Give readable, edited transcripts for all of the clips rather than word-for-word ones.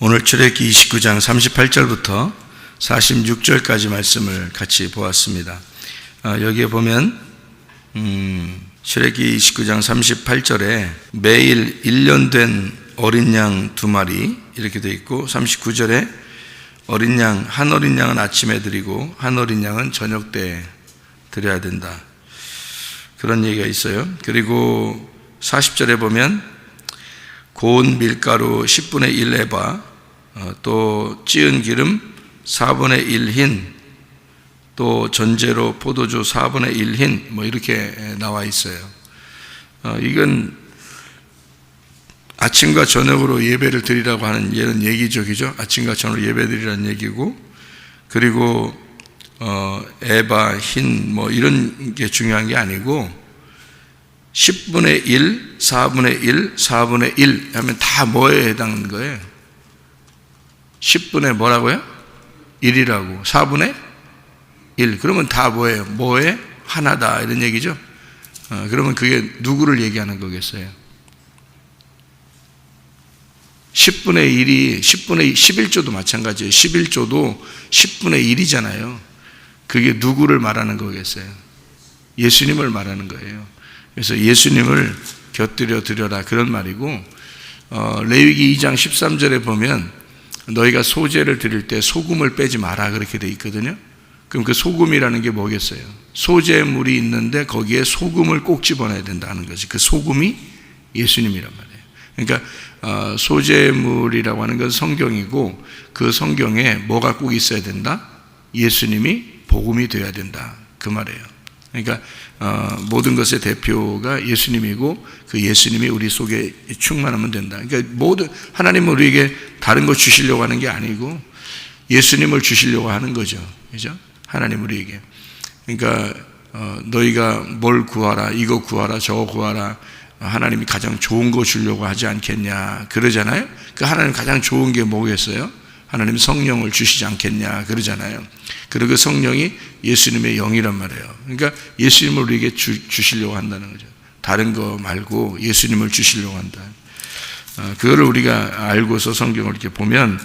오늘 출애굽기 29장 38절부터 46절까지 말씀을 같이 보았습니다. 여기에 보면 출애굽기 29장 38절에 매일 1년 된 어린 양 2마리 이렇게 되어 있고, 39절에 한 어린 양은 아침에 드리고 한 어린 양은 저녁 때 드려야 된다, 그런 얘기가 있어요. 그리고 40절에 보면 고운 밀가루 10분의 1 에바, 또 찌은 기름 4분의 1 흰, 또 전제로 포도주 4분의 1 흰, 이렇게 나와 있어요. 이건 아침과 저녁으로 예배를 드리라고 하는 이런 얘기죠, 그죠? 아침과 저녁으로 예배 드리라는 얘기고, 그리고 에바, 흰, 이런 게 중요한 게 아니고 10분의 1, 4분의 1, 4분의 1 하면 다 뭐에 해당하는 거예요? 10분의 뭐라고요? 1이라고. 4분의 1. 그러면 다 뭐예요? 뭐에? 하나다, 이런 얘기죠. 그러면 그게 누구를 얘기하는 거겠어요? 10분의 1이 11조도 마찬가지예요. 11조도 10분의 1이잖아요. 그게 누구를 말하는 거겠어요? 예수님을 말하는 거예요. 그래서 예수님을 곁들여 드려라, 그런 말이고, 레위기 2장 13절에 보면 너희가 소제를 드릴 때 소금을 빼지 마라, 그렇게 돼 있거든요. 그럼 그 소금이라는 게 뭐겠어요? 소제물이 있는데 거기에 소금을 꼭 집어넣어야 된다는 거지. 그 소금이 예수님이란 말이에요. 그러니까 소제물이라고 하는 건 성경이고, 그 성경에 뭐가 꼭 있어야 된다? 예수님이 복음이 되어야 된다, 그 말이에요. 그러니까 모든 것의 대표가 예수님이고, 그 예수님이 우리 속에 충만하면 된다. 그러니까 하나님은 우리에게 다른 거 주시려고 하는 게 아니고 예수님을 주시려고 하는 거죠, 그죠? 하나님 우리에게. 그러니까 너희가 뭘 구하라, 이거 구하라, 저거 구하라, 하나님이 가장 좋은 거 주려고 하지 않겠냐, 그러잖아요. 그 하나님 가장 좋은 게 뭐겠어요? 하나님 성령을 주시지 않겠냐, 그러잖아요. 그리고 그 성령이 예수님의 영이란 말이에요. 그러니까 예수님을 우리에게 주시려고 한다는 거죠. 다른 거 말고 예수님을 주시려고 한다. 그거를 우리가 알고서 성경을 이렇게 보면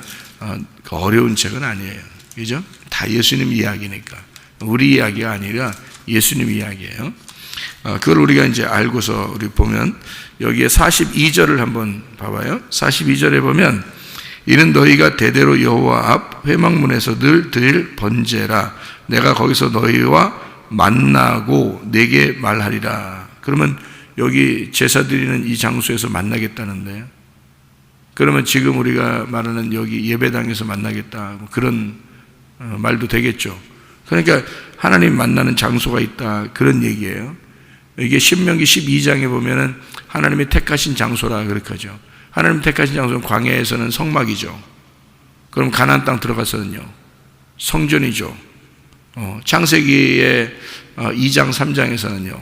어려운 책은 아니에요, 그죠? 다 예수님 이야기니까. 우리 이야기가 아니라 예수님 이야기예요. 그걸 우리가 이제 알고서 우리 보면 여기에 42절을 한번 봐봐요. 42절에 보면 이는 너희가 대대로 여호와 앞 회막문에서 늘 드릴 번제라. 내가 거기서 너희와 만나고 내게 말하리라. 그러면 여기 제사 드리는 이 장소에서 만나겠다는데요. 그러면 지금 우리가 말하는 여기 예배당에서 만나겠다, 그런 말도 되겠죠. 그러니까 하나님 만나는 장소가 있다, 그런 얘기예요. 이게 신명기 12장에 보면은 하나님이 택하신 장소라 그렇게 하죠. 하나님 택하신 장소는 광야에서는 성막이죠. 그럼 가나안 땅 들어가서는요, 성전이죠. 창세기의 2장 3장에서는요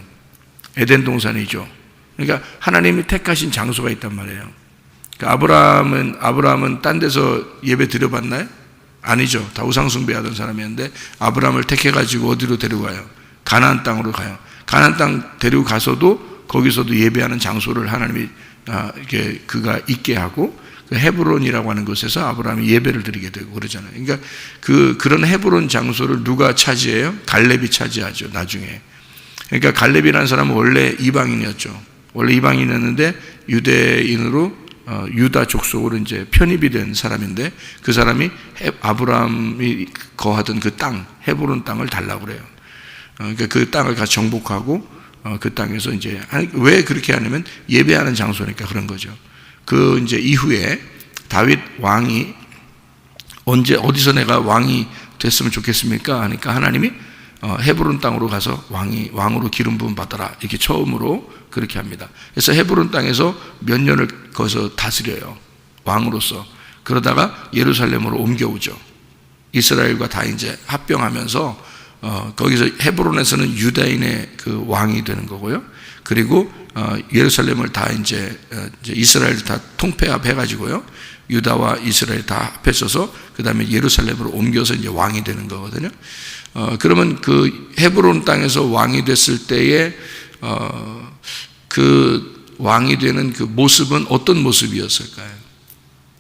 에덴 동산이죠. 그러니까 하나님이 택하신 장소가 있단 말이에요. 그러니까 아브라함은 딴 데서 예배 드려봤나요? 아니죠. 다 우상 숭배하던 사람이었는데 아브라함을 택해가지고 어디로 데려가요? 가나안 땅으로 가요. 가나안 땅 데리고 가서도 거기서도 예배하는 장소를 하나님이 이렇게 그가 있게 하고, 그 헤브론이라고 하는 곳에서 아브라함이 예배를 드리게 되고 그러잖아요. 그러니까 그런 헤브론 장소를 누가 차지해요? 갈렙이 차지하죠, 나중에. 그러니까 갈렙이라는 사람은 원래 이방인이었죠. 원래 이방인이었는데 유대인으로 유다 족속으로 이제 편입이 된 사람인데, 그 사람이 아브라함이 거하던 그 땅, 헤브론 땅을 달라고 그래요. 그러니까 그 땅을 같이 정복하고 그 땅에서 이제, 왜 그렇게 하냐면 예배하는 장소니까 그런 거죠. 그 이제 이후에 다윗 왕이 어디서 내가 왕이 됐으면 좋겠습니까? 하니까 하나님이 헤브론 땅으로 가서 왕으로 기름 부음 받아라, 이렇게 처음으로 그렇게 합니다. 그래서 헤브론 땅에서 몇 년을 거기서 다스려요, 왕으로서. 그러다가 예루살렘으로 옮겨오죠. 이스라엘과 다 이제 합병하면서 거기서 헤브론에서는 유다인의 그 왕이 되는 거고요. 그리고 예루살렘을 다 이제 이스라엘을 다 통폐합해 가지고요, 유다와 이스라엘 다 합해서서 그 다음에 예루살렘으로 옮겨서 이제 왕이 되는 거거든요. 그러면 그 헤브론 땅에서 왕이 됐을 때에 그 왕이 되는 그 모습은 어떤 모습이었을까요?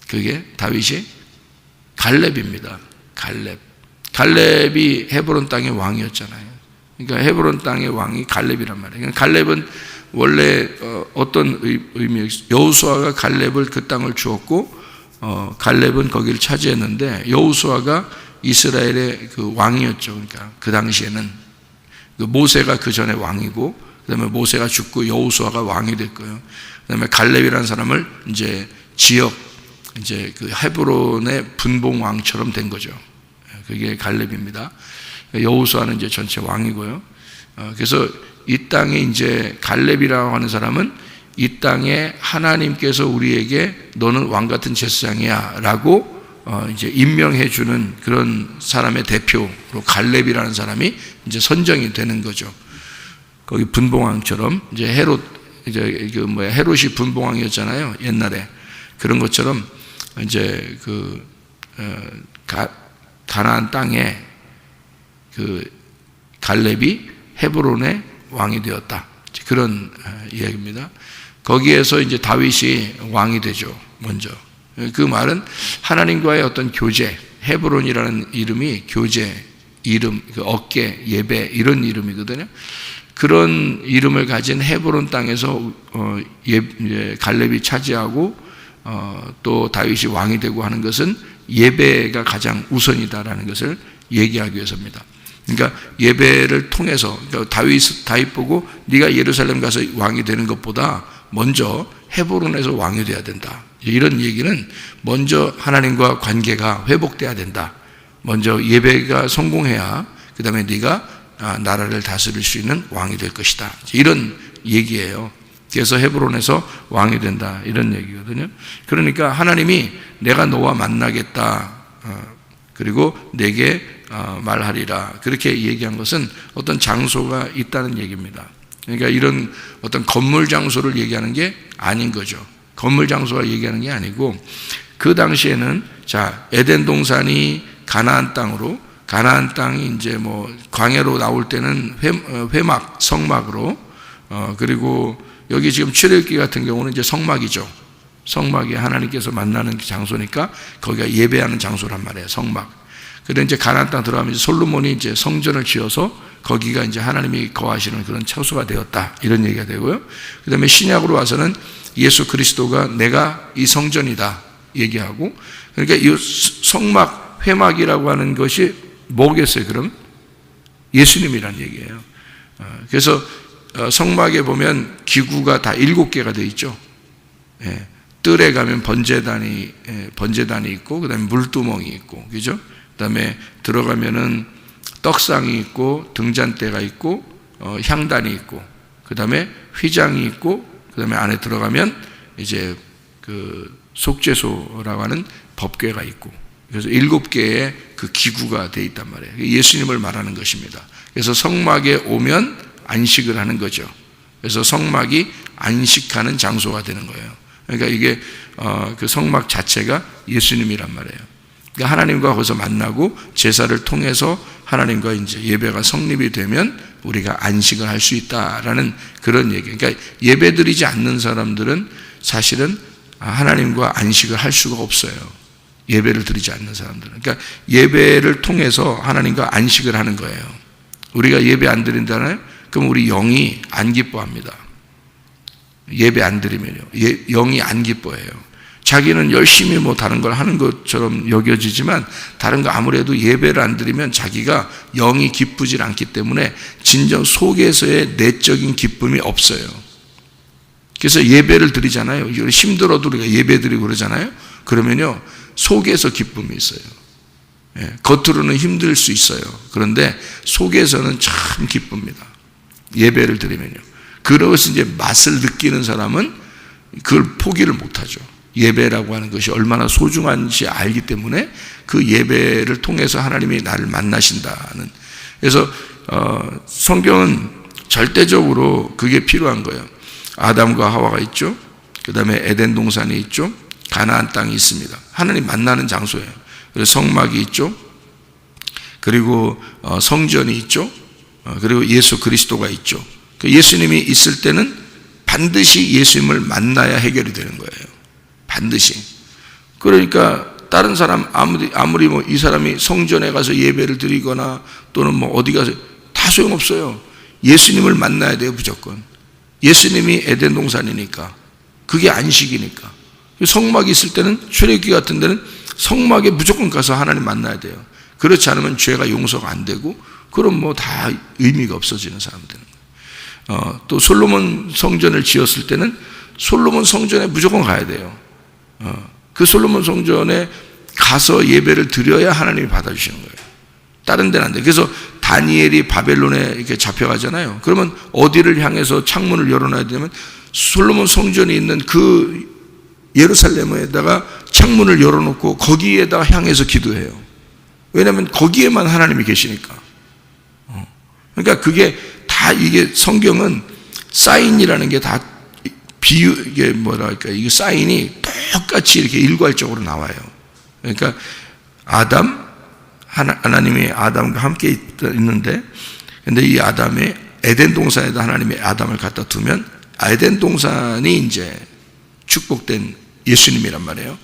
그게 다윗이 갈렙입니다. 갈렙이 헤브론 땅의 왕이었잖아요. 그러니까 헤브론 땅의 왕이 갈렙이란 말이에요. 그러니까 갈렙은 원래 어떤 의미, 여호수아가 갈렙을 그 땅을 주었고 갈렙은 거기를 차지했는데 여호수아가 이스라엘의 그 왕이었죠. 그러니까 그 당시에는 그 모세가 그 전에 왕이고, 그 다음에 모세가 죽고 여호수아가 왕이 됐고요. 그 다음에 갈렙이라는 사람을 이제 지역, 이제 그 헤브론의 분봉 왕처럼 된 거죠. 그게 갈렙입니다. 여호수아는 이제 전체 왕이고요. 그래서 이 땅에 이제 갈렙이라고 하는 사람은 이 땅에 하나님께서 우리에게 너는 왕 같은 제사장이야라고 이제 임명해 주는 그런 사람의 대표로 갈렙이라는 사람이 이제 선정이 되는 거죠. 거기 분봉왕처럼 이제 이제 헤롯이 분봉왕이었잖아요. 옛날에 그런 것처럼 이제 가나안 땅에 그 갈렙이 헤브론의 왕이 되었다. 그런 이야기입니다. 거기에서 이제 다윗이 왕이 되죠. 먼저. 그 말은 하나님과의 어떤 교제, 헤브론이라는 이름이 교제, 이름, 어깨, 예배 이런 이름이거든요. 그런 이름을 가진 헤브론 땅에서 갈렙이 차지하고 또 다윗이 왕이 되고 하는 것은 예배가 가장 우선이다라는 것을 얘기하기 위해서입니다. 그러니까 예배를 통해서, 그러니까 다윗 보고 네가 예루살렘 가서 왕이 되는 것보다 먼저 헤브론에서 왕이 돼야 된다. 이런 얘기는 먼저 하나님과 관계가 회복돼야 된다. 먼저 예배가 성공해야 그 다음에 네가 나라를 다스릴 수 있는 왕이 될 것이다. 이런 얘기예요. 그래서 헤브론에서 왕이 된다. 이런 얘기거든요. 그러니까 하나님이 내가 너와 만나겠다. 그리고 내게 말하리라. 그렇게 얘기한 것은 어떤 장소가 있다는 얘기입니다. 그러니까 이런 어떤 건물 장소를 얘기하는 게 아닌 거죠. 건물 장소가 얘기하는 게 아니고, 그 당시에는 에덴 동산이 가나안 땅으로, 가나안 땅이 이제 광야로 나올 때는 회막, 성막으로, 그리고 여기 지금 출애굽기 같은 경우는 이제 성막이죠. 성막이 하나님께서 만나는 장소니까 거기가 예배하는 장소란 말이에요. 성막. 그런데 이제 가나안 땅 들어가면서 솔로몬이 이제 성전을 지어서 거기가 이제 하나님이 거하시는 그런 처소가 되었다. 이런 얘기가 되고요. 그 다음에 신약으로 와서는 예수 그리스도가 내가 이 성전이다 얘기하고, 그러니까 이 성막, 회막이라고 하는 것이 뭐겠어요? 그럼 예수님이란 얘기예요. 그래서 성막에 보면 기구가 다 7개가 되어 있죠. 뜰에 가면 번제단이 있고, 그 다음에 물두멍이 있고, 그죠? 그 다음에 들어가면은 떡상이 있고, 등잔대가 있고, 향단이 있고, 그 다음에 휘장이 있고, 그 다음에 안에 들어가면 이제 그 속죄소라고 하는 법궤가 있고, 그래서 7개의 그 기구가 되어 있단 말이에요. 예수님을 말하는 것입니다. 그래서 성막에 오면 안식을 하는 거죠. 그래서 성막이 안식하는 장소가 되는 거예요. 그러니까 이게 그 성막 자체가 예수님이란 말이에요. 그러니까 하나님과 거기서 만나고 제사를 통해서 하나님과 이제 예배가 성립이 되면 우리가 안식을 할 수 있다라는 그런 얘기. 그러니까 예배 드리지 않는 사람들은 사실은 하나님과 안식을 할 수가 없어요. 예배를 드리지 않는 사람들은. 그러니까 예배를 통해서 하나님과 안식을 하는 거예요. 우리가 예배 안 드린다나요? 그럼 우리 영이 안 기뻐합니다. 예배 안 드리면요. 영이 안 기뻐해요. 자기는 열심히 다른 걸 하는 것처럼 여겨지지만 다른 거 아무래도 예배를 안 드리면 자기가 영이 기쁘질 않기 때문에 진정 속에서의 내적인 기쁨이 없어요. 그래서 예배를 드리잖아요. 힘들어도 우리가 예배 드리고 그러잖아요. 그러면요, 속에서 기쁨이 있어요. 겉으로는 힘들 수 있어요. 그런데 속에서는 참 기쁩니다. 예배를 드리면요. 그것을 이제 맛을 느끼는 사람은 그걸 포기를 못하죠. 예배라고 하는 것이 얼마나 소중한지 알기 때문에 그 예배를 통해서 하나님이 나를 만나신다는. 그래서 성경은 절대적으로 그게 필요한 거예요. 아담과 하와가 있죠. 그 다음에 에덴 동산이 있죠. 가나안 땅이 있습니다. 하나님 만나는 장소예요. 그래서 성막이 있죠. 그리고 성전이 있죠. 그리고 예수 그리스도가 있죠. 예수님이 있을 때는 반드시 예수님을 만나야 해결이 되는 거예요. 반드시. 그러니까 다른 사람 아무리 뭐 이 사람이 성전에 가서 예배를 드리거나 또는 뭐 어디 가서 다 소용없어요. 예수님을 만나야 돼요, 무조건. 예수님이 에덴 동산이니까. 그게 안식이니까. 성막이 있을 때는, 출애굽기 같은 데는 성막에 무조건 가서 하나님 만나야 돼요. 그렇지 않으면 죄가 용서가 안 되고, 그럼 뭐 다 의미가 없어지는 사람들은. 또 솔로몬 성전을 지었을 때는 솔로몬 성전에 무조건 가야 돼요. 그 솔로몬 성전에 가서 예배를 드려야 하나님이 받아주시는 거예요. 다른 데는 안 돼요. 그래서 다니엘이 바벨론에 이렇게 잡혀가잖아요. 그러면 어디를 향해서 창문을 열어놔야 되냐면 솔로몬 성전이 있는 그 예루살렘에다가 창문을 열어놓고 거기에다 향해서 기도해요. 왜냐하면 거기에만 하나님이 계시니까. 그러니까 그게 다, 이게 성경은 사인이라는 게 다 이게 뭐랄까, 이게 사인이 똑같이 이렇게 일괄적으로 나와요. 그러니까 하나님이 아담과 함께 있는데, 근데 이 아담의 에덴 동산에다 하나님이 아담을 갖다 두면 에덴 동산이 이제 축복된 예수님이란 말이에요.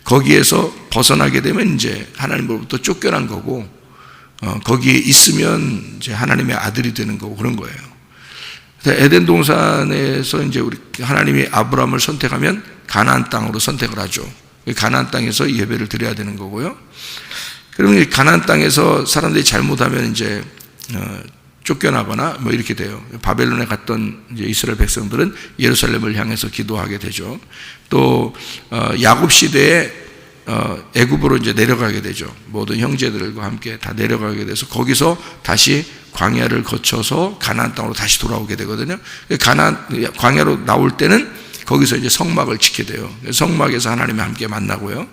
거기에서 벗어나게 되면 이제 하나님으로부터 쫓겨난 거고, 거기에 있으면 이제 하나님의 아들이 되는 거고 그런 거예요. 에덴 동산에서 이제 우리 하나님이 아브라함을 선택하면 가나안 땅으로 선택을 하죠. 가나안 땅에서 예배를 드려야 되는 거고요. 그러면 가나안 땅에서 사람들이 잘못하면 이제 쫓겨나거나 뭐 이렇게 돼요. 바벨론에 갔던 이제 이스라엘 백성들은 예루살렘을 향해서 기도하게 되죠. 또 야곱 시대에 애굽으로 이제 내려가게 되죠. 모든 형제들과 함께 다 내려가게 돼서 거기서 다시 광야를 거쳐서 가나안 땅으로 다시 돌아오게 되거든요. 광야로 나올 때는 거기서 이제 성막을 지게 돼요. 성막에서 하나님이 함께 만나고요.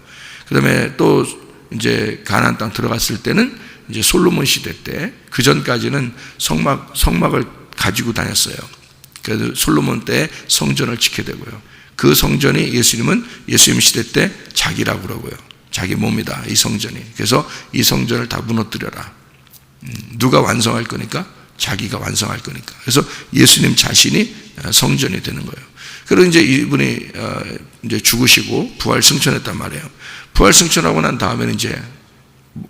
그다음에 또 이제 가나안 땅 들어갔을 때는 이제 솔로몬 시대 때, 그 전까지는 성막을 가지고 다녔어요. 그래서 솔로몬 때 성전을 지게 되고요. 그 성전이 예수님 시대 때 자기라고 그러고요. 자기 몸이다, 이 성전이. 그래서 이 성전을 다 무너뜨려라. 누가 완성할 거니까? 자기가 완성할 거니까. 그래서 예수님 자신이 성전이 되는 거예요. 그리고 이제 이분이 이제 죽으시고 부활 승천했단 말이에요. 부활 승천하고 난 다음에는 이제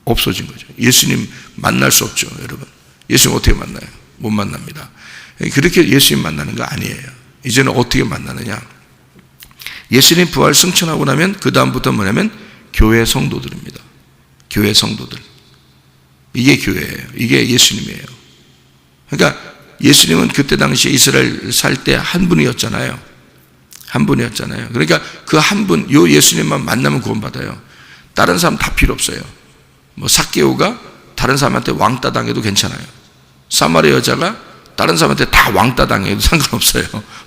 없어진 거죠. 예수님 만날 수 없죠, 여러분. 예수님 어떻게 만나요? 못 만납니다. 그렇게 예수님 만나는 거 아니에요. 이제는 어떻게 만나느냐? 예수님 부활 승천하고 나면 그 다음부터 뭐냐면 교회 성도들입니다. 교회 성도들. 이게 교회예요. 이게 예수님이에요. 그러니까 예수님은 그때 당시에 이스라엘 살 때 한 분이었잖아요. 한 분이었잖아요. 그러니까 그 한 분, 요 예수님만 만나면 구원받아요. 다른 사람 다 필요 없어요. 뭐 삭개오가 다른 사람한테 왕따 당해도 괜찮아요. 사마리아 여자가 다른 사람한테 다 왕따 당해도 상관없어요.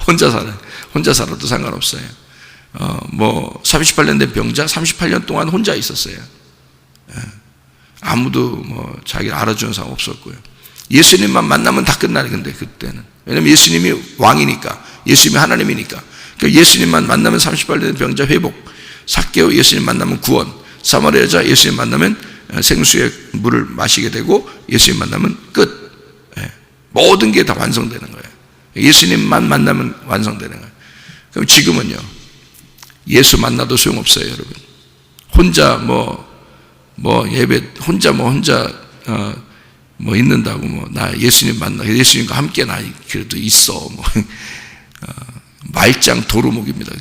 혼자 살아도 상관없어요. 38년 된 병자 38년 동안 혼자 있었어요. 아무도 뭐 자기를 알아주는 사람 없었고요. 예수님만 만나면 다 끝나요. 근데 그때는 왜냐면 예수님이 왕이니까, 예수님이 하나님이니까. 그러니까 예수님만 만나면 38년 된 병자 회복, 삭개오 예수님 만나면 구원, 사마리아 여자 예수님 만나면 생수의 물을 마시게 되고, 예수님 만나면 끝. 모든 게 다 완성되는 거예요. 예수님만 만나면 완성되는 거예요. 그럼 지금은요, 예수 만나도 소용없어요, 여러분. 혼자 예배 혼자 있는다고 나 예수님 만나, 예수님과 함께 나 그래도 있어 말짱 도루묵입니다.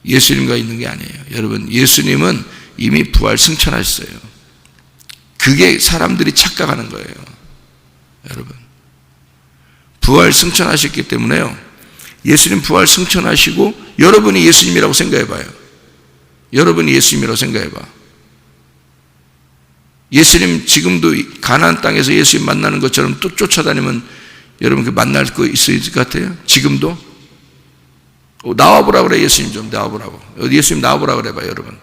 예수님과 있는 게 아니에요. 여러분, 예수님은 이미 부활 승천하셨어요. 그게 사람들이 착각하는 거예요. 여러분, 부활 승천하셨기 때문에요, 예수님 부활 승천하시고 여러분이 예수님이라고 생각해봐요. 여러분이 예수님이라고 생각해봐. 예수님 지금도 가나안 땅에서 예수님 만나는 것처럼 또 쫓아다니면 여러분 그 만날 거 있을 것 같아요? 지금도? 나와보라 그래. 예수님 좀 나와보라고. 예수님 나와보라 그래 봐요, 여러분.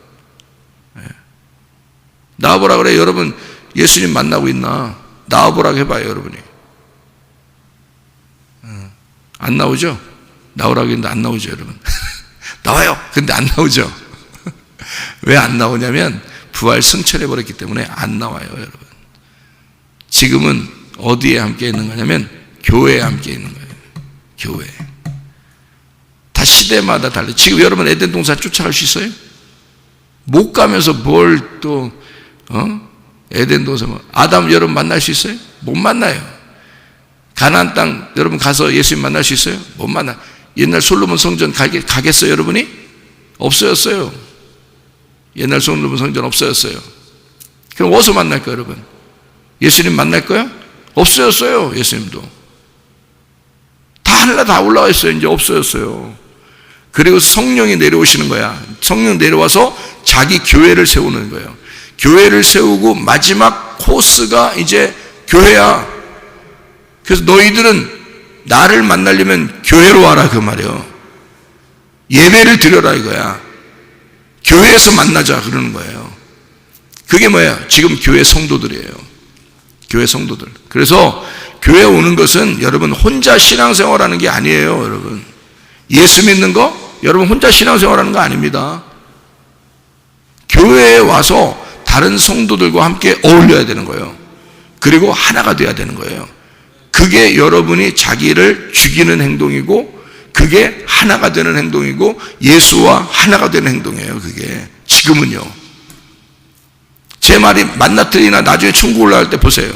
나와보라 그래. 여러분 예수님 만나고 있나? 나와보라고 해봐요, 여러분이. 안 나오죠? 나오라고 했는데 안 나오죠, 여러분. 나와요. 근데 안 나오죠. 왜 안 나오냐면 부활 승천해버렸기 때문에 안 나와요, 여러분. 지금은 어디에 함께 있는 거냐면 교회에 함께 있는 거예요. 교회. 다 시대마다 달라요. 지금 여러분 에덴 동산 쫓아갈 수 있어요? 못 가면서 뭘 또 에덴 동산 아담 여러분 만날 수 있어요? 못 만나요. 가나안 땅 여러분 가서 예수님 만날 수 있어요? 못 만나. 옛날 솔로몬 성전 가겠어요 여러분이? 없어졌어요. 옛날 솔로몬 성전 없어졌어요. 그럼 어디서 만날 거예요 여러분? 예수님 만날 거야? 없어졌어요. 예수님도 다 하늘나라 다 올라와 있어요. 이제 없어졌어요. 그리고 성령이 내려오시는 거야. 성령 내려와서 자기 교회를 세우는 거예요. 교회를 세우고 마지막 코스가 이제 교회야. 그래서 너희들은 나를 만나려면 교회로 와라 그 말이에요. 예배를 드려라 이거야. 교회에서 만나자 그러는 거예요. 그게 뭐야? 지금 교회 성도들이에요. 교회 성도들. 그래서 교회 오는 것은 여러분 혼자 신앙생활하는 게 아니에요. 여러분 예수 믿는 거 여러분 혼자 신앙생활하는 거 아닙니다. 교회에 와서 다른 성도들과 함께 어울려야 되는 거예요. 그리고 하나가 돼야 되는 거예요. 그게 여러분이 자기를 죽이는 행동이고 그게 하나가 되는 행동이고 예수와 하나가 되는 행동이에요. 그게 지금은요. 제 말이 만나틀이나 나중에 천국 올라갈 때 보세요.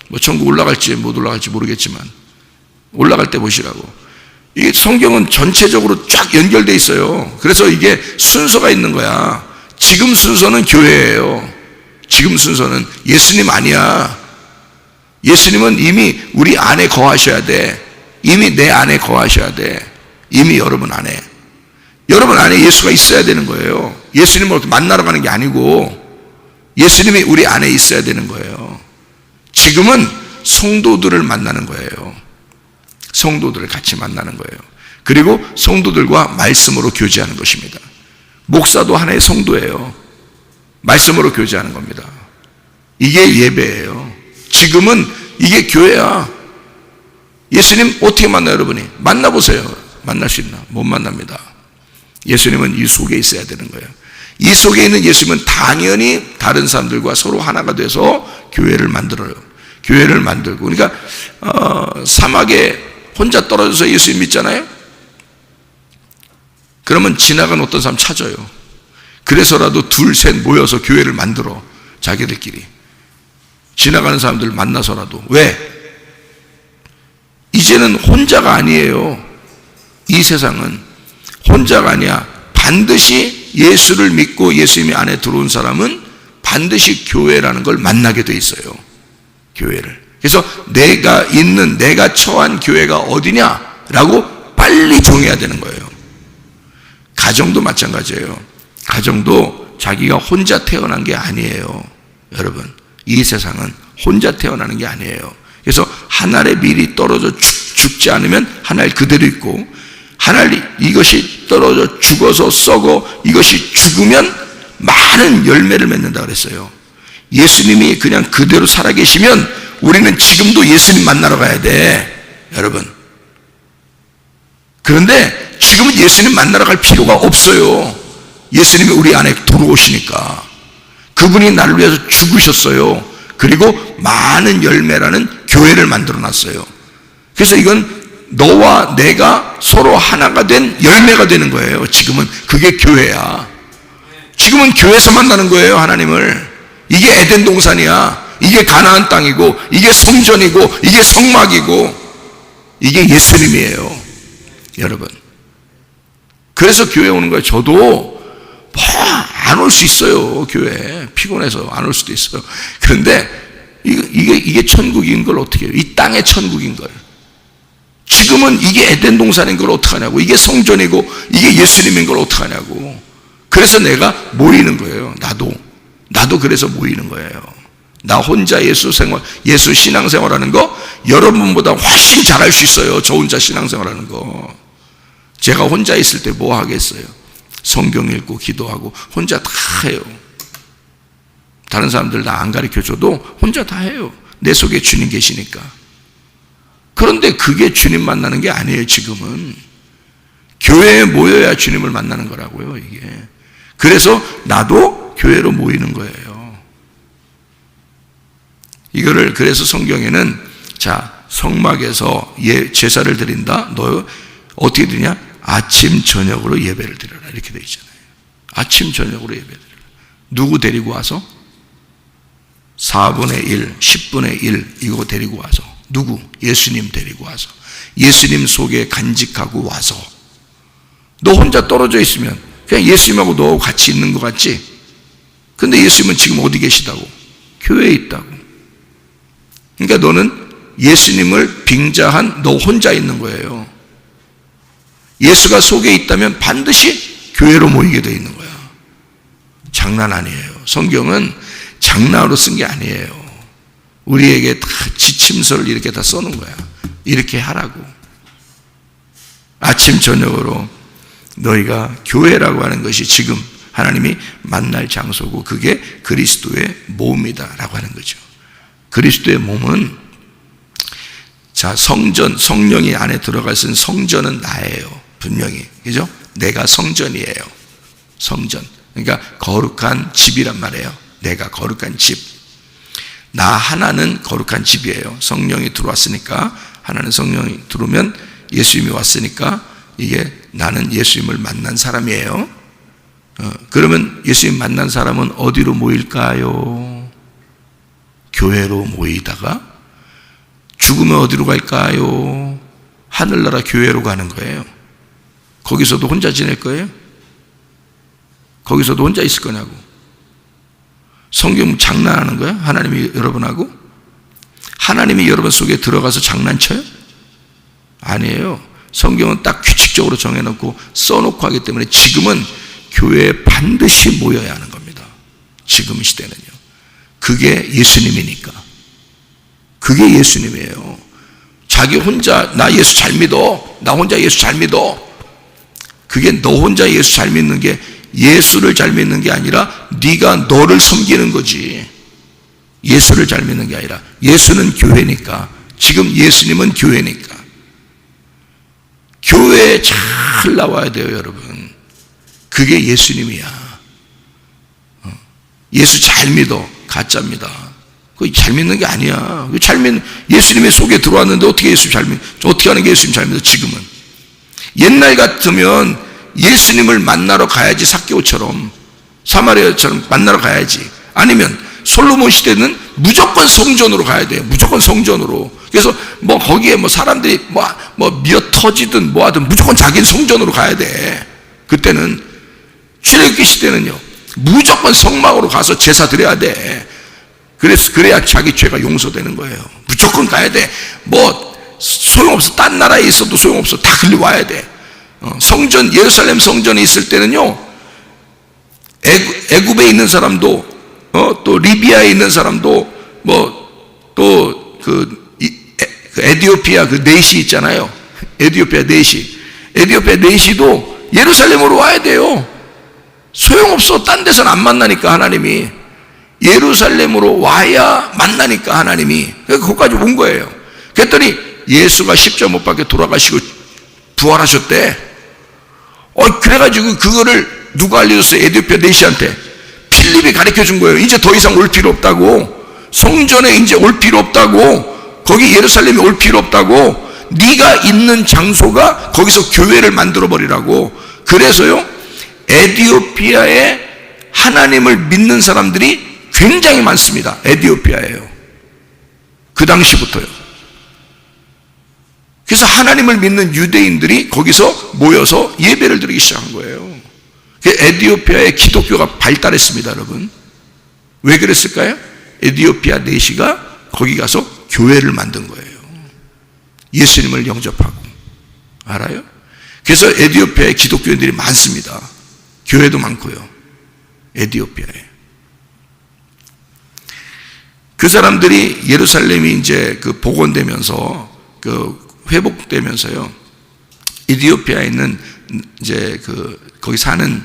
뭐 천국 올라갈지 못 올라갈지 모르겠지만 올라갈 때 보시라고. 이 성경은 전체적으로 쫙 연결돼 있어요. 그래서 이게 순서가 있는 거야. 지금 순서는 교회예요. 지금 순서는 예수님 아니야. 예수님은 이미 우리 안에 거하셔야 돼. 이미 내 안에 거하셔야 돼. 이미 여러분 안에. 여러분 안에 예수가 있어야 되는 거예요. 예수님을 만나러 가는 게 아니고 예수님이 우리 안에 있어야 되는 거예요. 지금은 성도들을 만나는 거예요. 성도들을 같이 만나는 거예요. 그리고 성도들과 말씀으로 교제하는 것입니다. 목사도 하나의 성도예요. 말씀으로 교제하는 겁니다. 이게 예배예요. 지금은 이게 교회야. 예수님 어떻게 만나요 여러분이? 만나보세요. 만날 수 있나? 못 만납니다. 예수님은 이 속에 있어야 되는 거예요. 이 속에 있는 예수님은 당연히 다른 사람들과 서로 하나가 돼서 교회를 만들어요. 교회를 만들고 그러니까 사막에 혼자 떨어져서 예수님 믿잖아요. 그러면 지나간 어떤 사람 찾아요. 그래서라도 둘, 셋 모여서 교회를 만들어. 자기들끼리 지나가는 사람들 만나서라도. 왜? 이제는 혼자가 아니에요. 이 세상은 혼자가 아니야. 반드시 예수를 믿고 예수님이 안에 들어온 사람은 반드시 교회라는 걸 만나게 돼 있어요. 교회를. 그래서 내가 처한 교회가 어디냐라고 빨리 정해야 되는 거예요. 가정도 마찬가지예요. 가정도 자기가 혼자 태어난 게 아니에요. 여러분, 이 세상은 혼자 태어나는 게 아니에요. 그래서 한 알의 밀이 떨어져 죽지 않으면 한 알 그대로 있고, 한 알 이것이 떨어져 죽어서 썩어 이것이 죽으면 많은 열매를 맺는다 그랬어요. 예수님이 그냥 그대로 살아계시면 우리는 지금도 예수님 만나러 가야 돼, 여러분. 그런데 지금은 예수님 만나러 갈 필요가 없어요. 예수님이 우리 안에 들어오시니까. 그분이 나를 위해서 죽으셨어요. 그리고 많은 열매라는 교회를 만들어 놨어요. 그래서 이건 너와 내가 서로 하나가 된 열매가 되는 거예요. 지금은 그게 교회야. 지금은 교회에서 만나는 거예요, 하나님을. 이게 에덴 동산이야. 이게 가나안 땅이고, 이게 성전이고, 이게 성막이고, 이게 예수님이에요, 여러분. 그래서 교회 오는 거예요. 저도 안 올 수 있어요. 교회 피곤해서 안 올 수도 있어요. 그런데 이게 천국인 걸 어떻게 해요? 이 땅의 천국인 걸. 지금은 이게 에덴 동산인 걸 어떡하냐고. 이게 성전이고 이게 예수님인 걸 어떡하냐고. 그래서 내가 모이는 거예요. 나도 그래서 모이는 거예요. 나 혼자 예수 신앙생활하는 거 여러분보다 훨씬 잘할 수 있어요. 저 혼자 신앙생활하는 거. 제가 혼자 있을 때 뭐 하겠어요? 성경 읽고 기도하고 혼자 다 해요. 다른 사람들 나 안 가르쳐줘도 혼자 다 해요. 내 속에 주님 계시니까. 그런데 그게 주님 만나는 게 아니에요. 지금은 교회에 모여야 주님을 만나는 거라고요, 이게. 그래서 나도 교회로 모이는 거예요. 이거를 그래서 성경에는 성막에서 제사를 드린다. 너 어떻게 드리냐? 아침 저녁으로 예배를 드려라, 이렇게 되어 있잖아요. 아침 저녁으로 예배 드려라. 누구 데리고 와서? 4분의 1, 10분의 1 이거 데리고 와서. 누구? 예수님 데리고 와서. 예수님 속에 간직하고 와서. 너 혼자 떨어져 있으면 그냥 예수님하고 너하고 같이 있는 것 같지? 근데 예수님은 지금 어디 계시다고? 교회에 있다고. 그러니까 너는 예수님을 빙자한 너 혼자 있는 거예요. 예수가 속에 있다면 반드시 교회로 모이게 되어 있는 거야. 장난 아니에요. 성경은 장난으로 쓴 게 아니에요. 우리에게 다 지침서를 이렇게 다 써놓은 거야. 이렇게 하라고. 아침 저녁으로 너희가 교회라고 하는 것이 지금 하나님이 만날 장소고 그게 그리스도의 몸이다 라고 하는 거죠. 그리스도의 몸은 자 성전, 성령이 안에 들어가 있는 성전은 나예요. 분명히. 그죠? 내가 성전이에요. 성전. 그러니까 거룩한 집이란 말이에요. 내가 거룩한 집. 나 하나는 거룩한 집이에요. 성령이 들어왔으니까 하나는 성령이 들어오면 예수님이 왔으니까 이게 나는 예수님을 만난 사람이에요. 그러면 예수님 만난 사람은 어디로 모일까요? 교회로 모이다가 죽으면 어디로 갈까요? 하늘나라 교회로 가는 거예요. 거기서도 혼자 지낼 거예요? 거기서도 혼자 있을 거냐고. 성경 장난하는 거예요? 하나님이 여러분하고? 하나님이 여러분 속에 들어가서 장난쳐요? 아니에요. 성경은 딱 규칙적으로 정해놓고 써놓고 하기 때문에 지금은 교회에 반드시 모여야 하는 겁니다. 지금 시대는요. 그게 예수님이니까. 그게 예수님이에요. 자기 혼자 나 예수 잘 믿어. 나 혼자 예수 잘 믿어. 그게 너 혼자 예수 잘 믿는 게 예수를 잘 믿는 게 아니라 네가 너를 섬기는 거지. 예수를 잘 믿는 게 아니라 예수는 교회니까. 지금 예수님은 교회니까. 교회에 잘 나와야 돼요, 여러분. 그게 예수님이야. 예수 잘 믿어. 가짜입니다. 그거 잘 믿는 게 아니야. 예수님의 속에 들어왔는데 어떻게 예수 잘 믿어? 어떻게 하는 게 예수님 잘 믿어? 지금은. 옛날 같으면 예수님을 만나러 가야지. 삭개오처럼 사마리아처럼 만나러 가야지. 아니면 솔로몬 시대는 무조건 성전으로 가야 돼요. 무조건 성전으로. 그래서 뭐 거기에 뭐 사람들이 뭐 미어 터지든 뭐 하든 무조건 자기는 성전으로 가야 돼. 그때는 출애굽기 시대는요 무조건 성막으로 가서 제사 드려야 돼. 그래야 자기 죄가 용서되는 거예요. 무조건 가야 돼. 뭐 소용없어. 딴 나라에 있어도 소용없어. 다 글리 와야 돼. 성전, 예루살렘 성전에 있을 때는요 애굽에 있는 사람도 또 리비아에 있는 사람도 뭐 또 그 에디오피아 그 넷이 있잖아요. 에디오피아 넷이도 예루살렘으로 와야 돼요. 소용없어. 딴 데서는 안 만나니까 하나님이. 예루살렘으로 와야 만나니까 하나님이. 그러니까 거기까지 온 거예요. 그랬더니 예수가 십자가 못 박혀 돌아가시고 부활하셨대. 그래가지고 그거를 누가 알려줬어요? 에디오피아 넷이한테. 필립이 가르쳐 준 거예요. 이제 더 이상 올 필요 없다고. 성전에 이제 올 필요 없다고. 거기 예루살렘에 올 필요 없다고. 네가 있는 장소가 거기서 교회를 만들어 버리라고. 그래서요 에디오피아에 하나님을 믿는 사람들이 굉장히 많습니다. 에디오피아예요. 그 당시부터요. 그래서 하나님을 믿는 유대인들이 거기서 모여서 예배를 드리기 시작한 거예요. 에디오피아의 기독교가 발달했습니다, 여러분. 왜 그랬을까요? 에디오피아 내시가 거기 가서 교회를 만든 거예요. 예수님을 영접하고. 알아요? 그래서 에디오피아에 기독교인들이 많습니다. 교회도 많고요. 에디오피아에. 그 사람들이 예루살렘이 이제 그 복원되면서 회복되면서요. 에디오피아에 있는 이제 거기 사는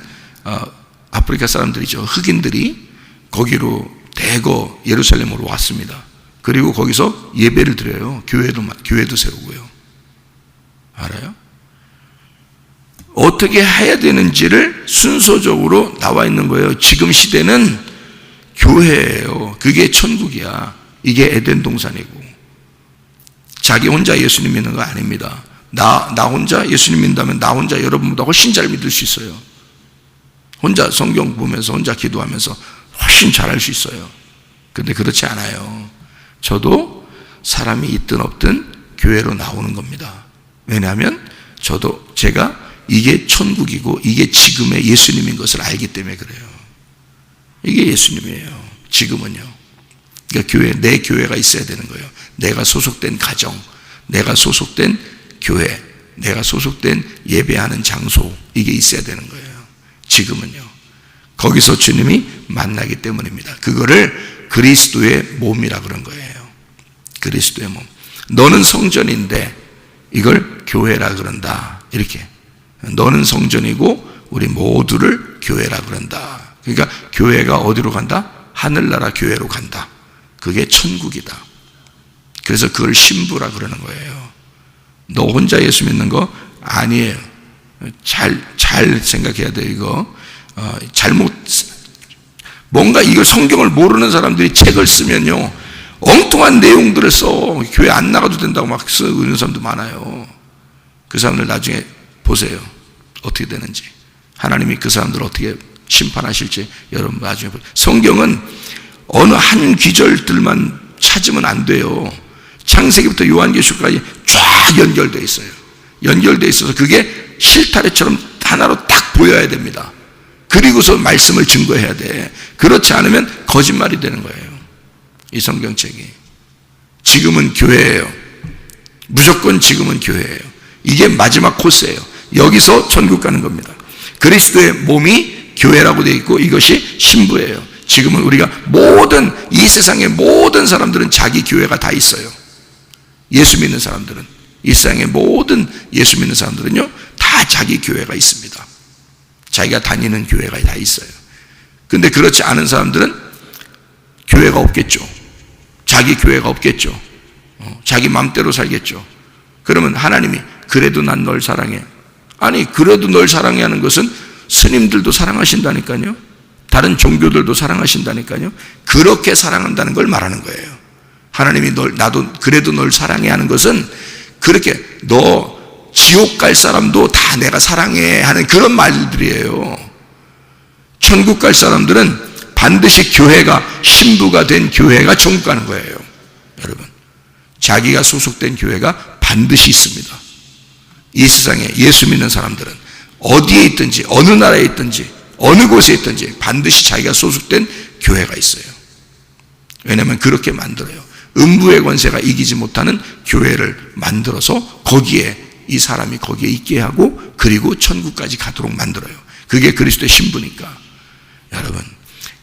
아프리카 사람들이죠. 흑인들이 거기로 대거 예루살렘으로 왔습니다. 그리고 거기서 예배를 드려요. 교회도 세우고요. 알아요? 어떻게 해야 되는지를 순서적으로 나와 있는 거예요. 지금 시대는 교회예요. 그게 천국이야. 이게 에덴 동산이고. 자기 혼자 예수님 믿는 거 아닙니다. 나 혼자 예수님 믿는다면 나 혼자 여러분보다 훨씬 잘 믿을 수 있어요. 혼자 성경 보면서 혼자 기도하면서 훨씬 잘할 수 있어요. 근데 그렇지 않아요. 저도 사람이 있든 없든 교회로 나오는 겁니다. 왜냐하면 제가 이게 천국이고 이게 지금의 예수님인 것을 알기 때문에 그래요. 이게 예수님이에요. 지금은요. 그러니까 내 교회가 있어야 되는 거예요. 내가 소속된 가정, 내가 소속된 교회, 내가 소속된 예배하는 장소, 이게 있어야 되는 거예요. 지금은요. 거기서 주님이 만나기 때문입니다. 그거를 그리스도의 몸이라 그런 거예요. 그리스도의 몸. 너는 성전인데 이걸 교회라 그런다. 이렇게. 너는 성전이고 우리 모두를 교회라 그런다. 그러니까 교회가 어디로 간다? 하늘나라 교회로 간다. 그게 천국이다. 그래서 그걸 신부라 그러는 거예요. 너 혼자 예수 믿는 거 아니에요. 잘 생각해야 돼요. 이거 뭔가 이걸 성경을 모르는 사람들이 책을 쓰면요, 엉뚱한 내용들을 써. 교회 안 나가도 된다고 막 쓰는 사람도 많아요. 그 사람들 나중에 보세요. 어떻게 되는지. 하나님이 그 사람들을 어떻게 심판하실지 여러분 나중에 보세요. 성경은 어느 한 귀절들만 찾으면 안 돼요. 창세기부터 요한계시록까지 쫙 연결되어 있어요. 연결되어 있어서 그게 실타래처럼 하나로 딱 보여야 됩니다. 그리고서 말씀을 증거해야 돼. 그렇지 않으면 거짓말이 되는 거예요. 이 성경책이. 지금은 교회예요. 무조건 지금은 교회예요. 이게 마지막 코스예요. 여기서 천국 가는 겁니다. 그리스도의 몸이 교회라고 되어 있고 이것이 신부예요. 지금은 우리가 이 세상의 모든 사람들은 자기 교회가 다 있어요. 예수 믿는 사람들은, 이 세상의 모든 예수 믿는 사람들은요, 다 자기 교회가 있습니다. 자기가 다니는 교회가 다 있어요. 근데 그렇지 않은 사람들은 교회가 없겠죠. 자기 교회가 없겠죠. 자기 마음대로 살겠죠. 그러면 하나님이 그래도 난 널 사랑해. 아니, 그래도 널 사랑해 하는 것은 스님들도 사랑하신다니까요. 다른 종교들도 사랑하신다니까요. 그렇게 사랑한다는 걸 말하는 거예요. 하나님이 나도 그래도 널 사랑해 하는 것은 그렇게 너 지옥 갈 사람도 다 내가 사랑해 하는 그런 말들이에요. 천국 갈 사람들은 반드시 교회가 신부가 된 교회가 천국 가는 거예요. 여러분, 자기가 소속된 교회가 반드시 있습니다. 이 세상에 예수 믿는 사람들은 어디에 있든지 어느 나라에 있든지 어느 곳에 있든지 반드시 자기가 소속된 교회가 있어요. 왜냐하면 그렇게 만들어요. 음부의 권세가 이기지 못하는 교회를 만들어서 거기에 이 사람이 거기에 있게 하고 그리고 천국까지 가도록 만들어요. 그게 그리스도의 신부니까. 여러분,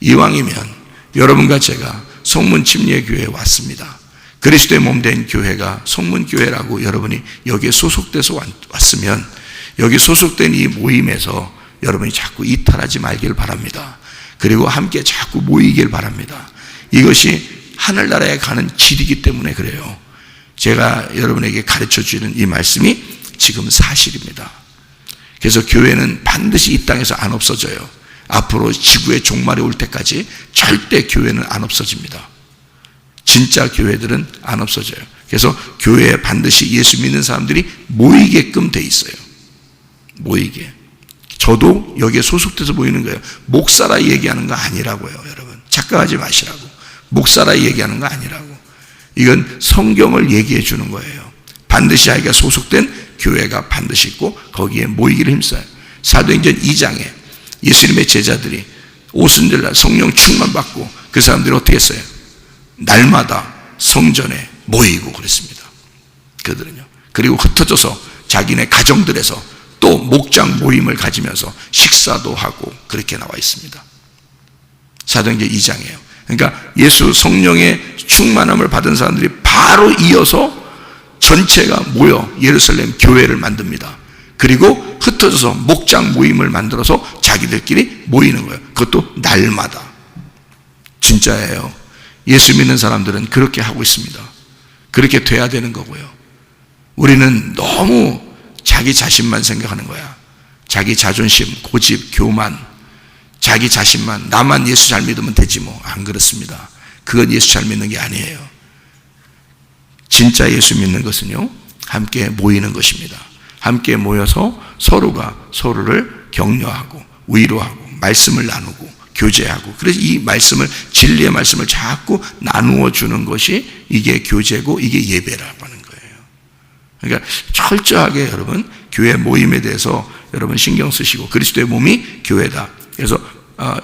이왕이면 여러분과 제가 성문 침례 교회에 왔습니다. 그리스도의 몸 된 교회가 성문교회라고 여러분이 여기에 소속돼서 왔으면 여기 소속된 이 모임에서 여러분이 자꾸 이탈하지 말길 바랍니다. 그리고 함께 자꾸 모이길 바랍니다. 이것이 하늘나라에 가는 길이기 때문에 그래요. 제가 여러분에게 가르쳐주는 이 말씀이 지금 사실입니다. 그래서 교회는 반드시 이 땅에서 안 없어져요. 앞으로 지구의 종말이 올 때까지 절대 교회는 안 없어집니다. 진짜 교회들은 안 없어져요. 그래서 교회에 반드시 예수 믿는 사람들이 모이게끔 돼 있어요. 모이게. 저도 여기에 소속돼서 모이는 거예요. 목사라 얘기하는 거 아니라고요, 여러분. 착각하지 마시라고. 목사라 얘기하는 거 아니라고. 이건 성경을 얘기해 주는 거예요. 반드시 자기가 소속된 교회가 반드시 있고 거기에 모이기를 힘써요. 사도행전 2장에 예수님의 제자들이 오순절날 성령 충만 받고 그 사람들이 어떻게 했어요? 날마다 성전에 모이고 그랬습니다. 그들은요. 그리고 흩어져서 자기네 가정들에서 또 목장 모임을 가지면서 식사도 하고 그렇게 나와 있습니다. 사도행전 2장이에요. 그러니까 예수 성령의 충만함을 받은 사람들이 바로 이어서 전체가 모여 예루살렘 교회를 만듭니다. 그리고 흩어져서 목장 모임을 만들어서 자기들끼리 모이는 거예요. 그것도 날마다. 진짜예요. 예수 믿는 사람들은 그렇게 하고 있습니다. 그렇게 돼야 되는 거고요. 우리는 너무 자기 자신만 생각하는 거야. 자기 자존심, 고집, 교만, 자기 자신만, 나만 예수 잘 믿으면 되지 뭐. 안 그렇습니다. 그건 예수 잘 믿는 게 아니에요. 진짜 예수 믿는 것은요, 함께 모이는 것입니다. 함께 모여서 서로가 서로를 격려하고 위로하고 말씀을 나누고 교제하고, 그래서 이 말씀을, 진리의 말씀을 자꾸 나누어 주는 것이 이게 교제고 이게 예배라고 하는 거예요. 그러니까 철저하게 여러분 교회 모임에 대해서 여러분 신경 쓰시고, 그리스도의 몸이 교회다. 그래서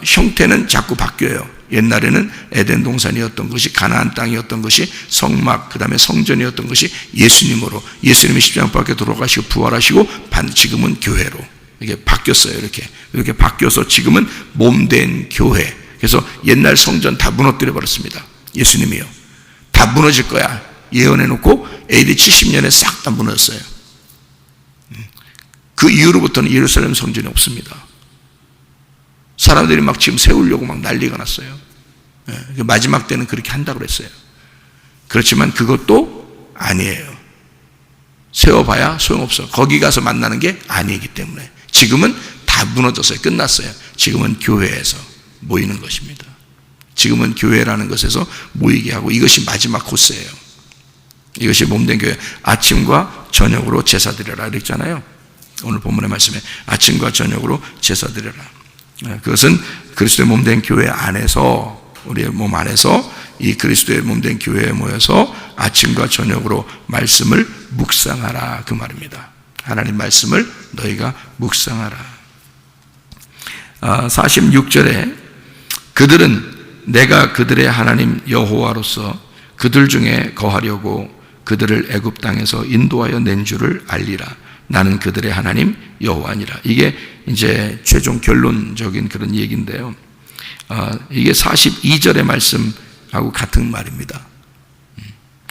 형태는 자꾸 바뀌어요. 옛날에는 에덴 동산이었던 것이 가나안 땅이었던 것이 성막, 그 다음에 성전이었던 것이 예수님으로, 예수님이 십자가 밖에 돌아가시고 부활하시고 지금은 교회로 이게 바뀌었어요. 이렇게 바뀌어서 지금은 몸된 교회. 그래서 옛날 성전 다 무너뜨려 버렸습니다. 예수님이요, 다 무너질 거야 예언해 놓고 AD 70년에 싹 다 무너졌어요. 그 이후로부터는 예루살렘 성전이 없습니다. 사람들이 막 지금 세우려고 막 난리가 났어요. 마지막 때는 그렇게 한다고 그랬어요. 그렇지만 그것도 아니에요. 세워봐야 소용없어. 거기 가서 만나는 게 아니기 때문에 지금은 다 무너졌어요. 끝났어요. 지금은 교회에서 모이는 것입니다. 지금은 교회라는 것에서 모이게 하고, 이것이 마지막 코스예요. 이것이 몸된 교회. 아침과 저녁으로 제사 드려라 이랬잖아요. 오늘 본문의 말씀에 아침과 저녁으로 제사 드려라. 그것은 그리스도의 몸된 교회 안에서, 우리의 몸 안에서 이 그리스도의 몸된 교회에 모여서 아침과 저녁으로 말씀을 묵상하라, 그 말입니다. 하나님 말씀을 너희가 묵상하라. 46절에 그들은 내가 그들의 하나님 여호와로서 그들 중에 거하려고 그들을 애굽 땅에서 인도하여 낸 줄을 알리라. 나는 그들의 하나님 여호와니라. 이게 이제 최종 결론적인 그런 얘기인데요. 이게 42절의 말씀하고 같은 말입니다.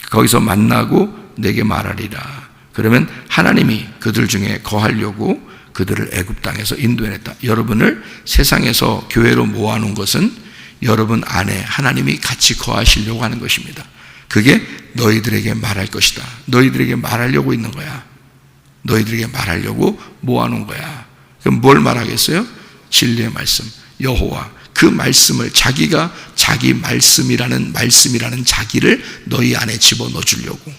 거기서 만나고 내게 말하리라. 그러면 하나님이 그들 중에 거하려고 그들을 애굽 땅에서 인도해냈다. 여러분을 세상에서 교회로 모아놓은 것은 여러분 안에 하나님이 같이 거하시려고 하는 것입니다. 그게 너희들에게 말할 것이다. 너희들에게 말하려고 있는 거야. 너희들에게 말하려고 모아놓은 거야. 그럼 뭘 말하겠어요? 진리의 말씀, 여호와, 그 말씀을 자기가 자기 말씀이라는 자기를 너희 안에 집어넣어 주려고,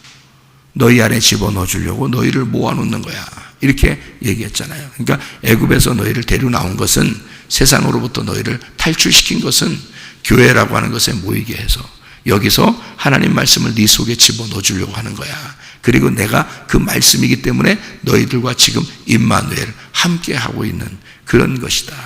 너희 안에 집어넣어 주려고 너희를 모아놓는 거야. 이렇게 얘기했잖아요. 그러니까 애굽에서 너희를 데리고 나온 것은, 세상으로부터 너희를 탈출시킨 것은 교회라고 하는 것에 모이게 해서 여기서 하나님 말씀을 네 속에 집어넣어 주려고 하는 거야. 그리고 내가 그 말씀이기 때문에 너희들과 지금 임마누엘 함께 하고 있는 그런 것이다.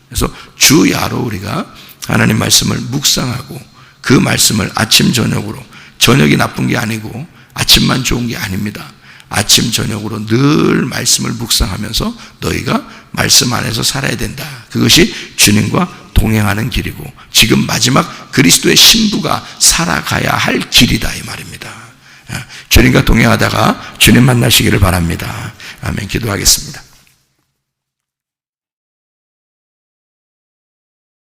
그래서 주야로 우리가 하나님 말씀을 묵상하고, 그 말씀을 아침 저녁으로, 저녁이 나쁜 게 아니고 아침만 좋은 게 아닙니다. 아침 저녁으로 늘 말씀을 묵상하면서 너희가 말씀 안에서 살아야 된다. 그것이 주님과 동행하는 길이고 지금 마지막 그리스도의 신부가 살아가야 할 길이다, 이 말입니다. 주님과 동행하다가 주님 만나시기를 바랍니다. 아멘. 기도하겠습니다.